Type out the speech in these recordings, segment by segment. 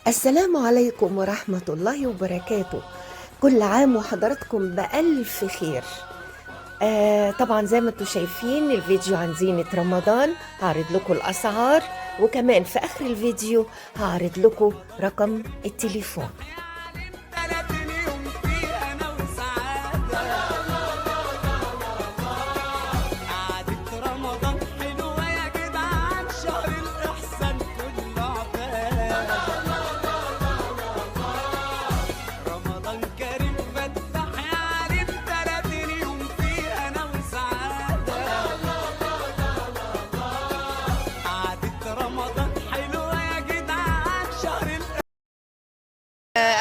السلام عليكم ورحمة الله وبركاته. كل عام وحضراتكم بألف خير. طبعا زي ما انتم شايفين الفيديو عن زينة رمضان، هعرض لكم الأسعار، وكمان في آخر الفيديو هعرض لكم رقم التليفون.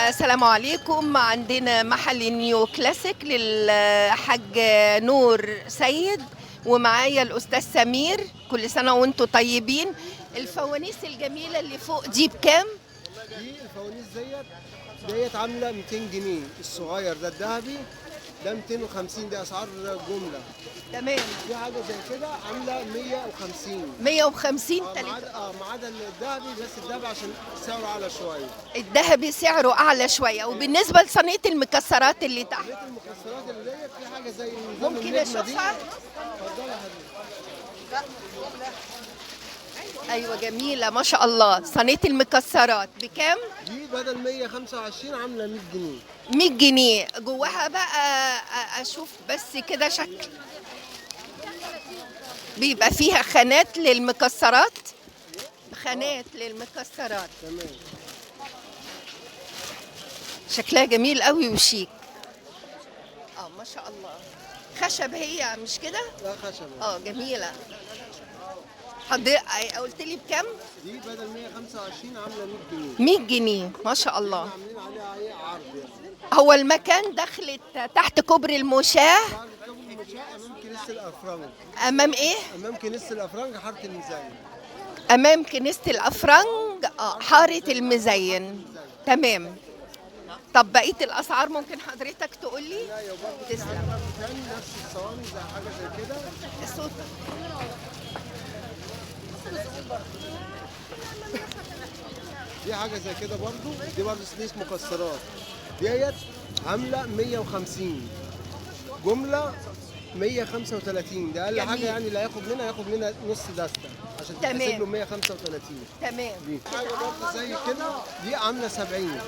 السلام عليكم. عندنا محل نيو كلاسيك للحاج نور سيد، ومعايا الأستاذ سمير. كل سنة وانتم طيبين. الفوانيس الجميلة اللي فوق دي بكام؟ دي الفوانيس ديت عامله 200 جنيه. الصغير ده الذهبي ده 250. دي اسعار جمله. تمام. في حاجه زي كده عامله 150. 150 ما عدا الذهبي، بس الذهبي عشان سعره اعلى شويه. الذهبي سعره أعلى شوية. وبالنسبة لصينية المكسرات اللي تحت، بيت المكسرات اللي ديت في حاجه زي ممكن أشوفها؟ اتفضلي يا حبيبي. أيوة جميلة ما شاء الله. صينية المكسرات بكام؟ دي بدل 125 عامله 100 جنيه. 100 جنيه. جواها بقى اشوف بس كده شكل، بيبقى فيها خانات للمكسرات. خانات للمكسرات. تمام. شكلها جميل قوي وشيك. ما شاء الله. خشب هي مش كده؟ لا خشبه. جميلة. حضرتك قلت لي بكام؟ دي بدل 125 عامله 100 جنيه. 100 جنيه ما شاء الله. عاملين عليها ايه عرض يعني. هو المكان دخلت تحت كوبري المشاة، امام كنيسه الافرنج. امام ايه؟ امام كنيسه الافرنج حاره الميزان. امام كنيسة الافرنج، حارة المزين. تمام. طب بقية الاسعار ممكن حضرتك تقول لي؟ تسلم. نفس الصواني زي حاجه زي كده. الصوت. دي حاجه زي كده برضو. دي برضو سليس مكسرات. ديت عامله 150 جمله 135. ده اقل جميل. حاجه يعني. اللي هياخد منها نص دسته عشان تمام. تحسب له 135. تمام. دي حاجه برضو زي كده. دي عامله 70.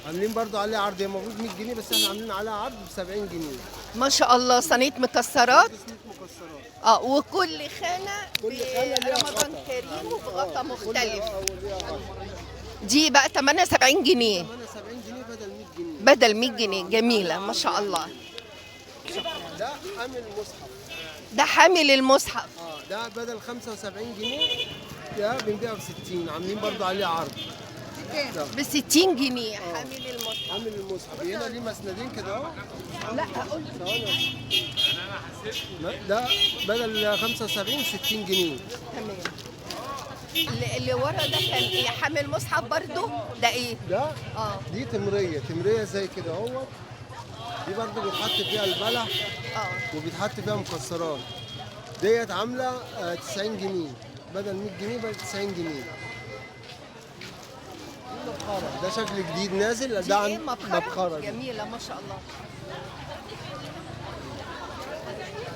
عاملين برضو عليها عرض. هي المفروض 100 جنيه، بس احنا عاملين عليها عرض ب 70 جنيه. ما شاء الله. صينية مكسرات. دي سليس مكسرات. وكل خانة كل خانة ليها برمضان غطا. كريم وبغطا مختلف. وليها غطا. دي بقى 78 جنيه 78 جنيه بدل 100 جنيه. بدل 100 جنيه. جميلة ما شاء الله. ده حامل مصحف. ده حامل المصحف. ده بدل 75 جنيه ده بنبيعه ب 60. عاملين برضو عليه عرض. ب 60 جنيه حامل المصحف. حامل المصحف. هنا ليه مسندين كده اهو. لا اقول ده بدل 75 60 جنيه. تمام. اللي ورا ده كان ايه؟ حامل مصحف برضو؟ ده ايه؟ ده اه دي تمريه زي كده اهو. دي برضو بيتحط فيها البلح وبيتحط فيها مكسرات. ديت عامله 90 جنيه بدل 100 جنيه بدل 90 جنيه. مبخرة. ده شكل جديد نازل. ده ايه؟ مبخرة. دي. جميلة ما شاء الله.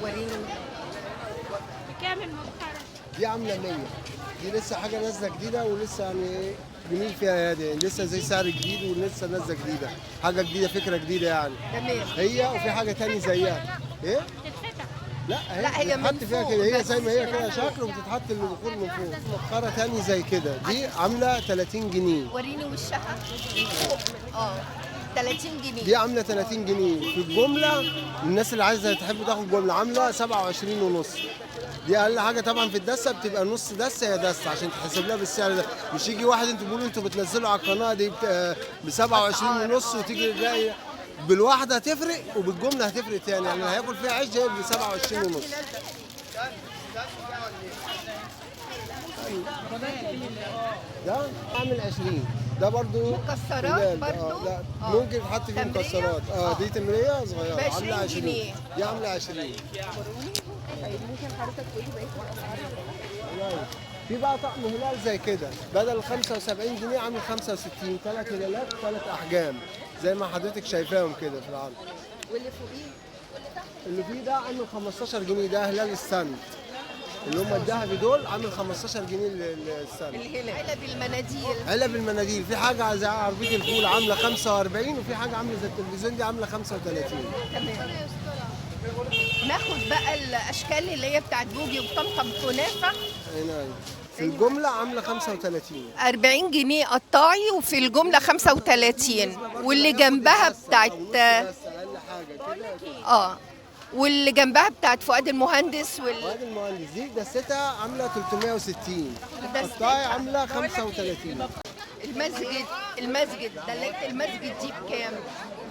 وريني بكام المبخرة؟ دي عامله 100. دي لسه حاجه نازله جديده ولسه يعني جميل فيها هادي. يعني لسه زي سعر جديد ولسه نازله جديده. حاجه جديده فكره جديده يعني. تمام. هي وفي حاجه تاني زيها. ايه؟ تتفتح. لا هي من بتتحط فيها فوق كده. هي بس. زي ما هي كده شكل وبتتحط البخور من فوق. مبخره تاني زي كده. دي عامله 30 جنيه. وريني وشها فوق. 30 جنيه. دي عامله 30 جنيه في الجمله. الناس اللي عايزه تحب تاخد جمله عامله 27 ونص. دي اقل حاجه طبعا. في الدسه بتبقى نص دسه. هي دسه عشان تحسب لها بالسعر ده. مش يجي واحد انتوا بتقولوا انتوا بتنزلوا على القناه دي ب 27 ونص وتيجي تلاقي بالواحده هتفرق وبالجمله هتفرق تاني. يعني اللي هياكل فيها عيش جايب ب 27 ونص. ده عامل 20. ده برضو مكسرات برضو؟ لا ممكن يتحط فيه تمرية؟ مكسرات. دي تمريه صغيره ب 20 عامله 20. جنيه. دي عامله 20. طيب ممكن حضرتك تقولي بقية الاسعار؟ في بقى طقم هلال زي كده بدل 75 جنيه عامل 65، 3 هلالات 3 احجام زي ما حضرتك شايفاهم كده في العرض. واللي فوقيه اللي فيه ده عامل 15 جنيه، ده هلال السند اللي هم الذهبي دول، عامل 15 جنيه السند. الهلال. علب المناديل. علب المناديل في حاجه زي عربيه الفول عامله 45، وفي حاجه عامله زي التلفزيون دي عامله 35. تمام. ناخد بقى الاشكال اللي هي بتاعت بوجي وطمطم كنافه. هنا في الجمله عامله 35. 40 جنيه قطاعي وفي الجمله 35. واللي جنبها بتاعت بس اقل حاجه كده. واللي جنبها بتاعت فؤاد المهندس فؤاد المهندس دي دستها عامله 360، القطاعي عامله 35. المسجد دلالة المسجد دي بكام؟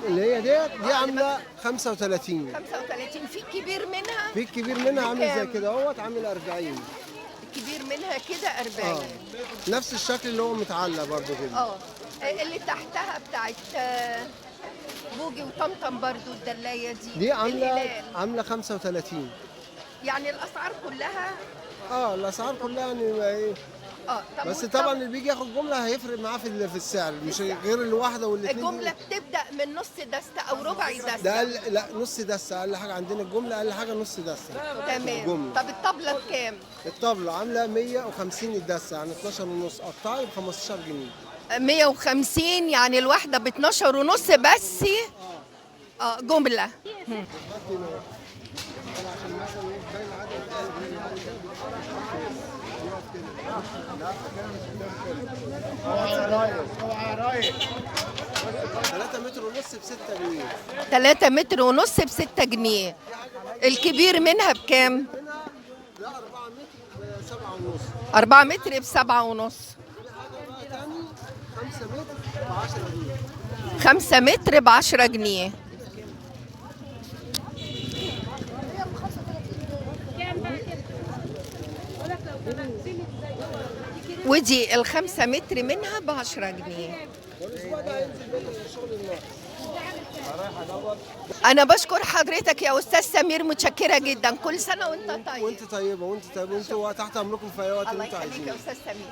اللي هي دي عامله 35. 35. في كبير منها؟ في الكبير منها عامل زي كده اهوت، عامل 40. الكبير منها كده 40. نفس الشكل اللي هو متعلق برضو كده. اللي تحتها بتاعت بوجي وطمطم برضو الدلايه دي عامله 35. يعني الاسعار كلها الاسعار كلها يعني ايه. بس طبعا اللي بيجي ياخد جمله هيفرق معاه في السعر، مش غير الواحده والاثنين. الجمله بتبدا من نص دستة او ربع دستة. ده لا نص دستة اقل حاجه عندنا، الجمله اقل حاجه نص دستة. تمام. طب الطبله بكام؟ الطبله عامله 150 الدستة، يعني 12 ونص، قطاعي ب 15 جنيه. 150 يعني الواحده ب 12 ونص بس. جمله. عشان مثلا باين عدد 3 متر ونص ب 6 جنيه. 3 متر ونص ب 6 جنيه. الكبير منها بكام؟ ده 4 متر ب 7 ونص. 4 متر ب 7 ونص. 5 متر ب 10 جنيه. 5 متر ب 10 جنيه. ودي ال5 متر منها ب 10 جنيه. أنا بشكر حضرتك يا أستاذ سمير، متشكرة جدا. كل سنة وأنت طيب. وأنت طيبة وأنت تحت أمركم في أي وقت الله أنتوا يخليك عايزينه. يا أستاذ سمير.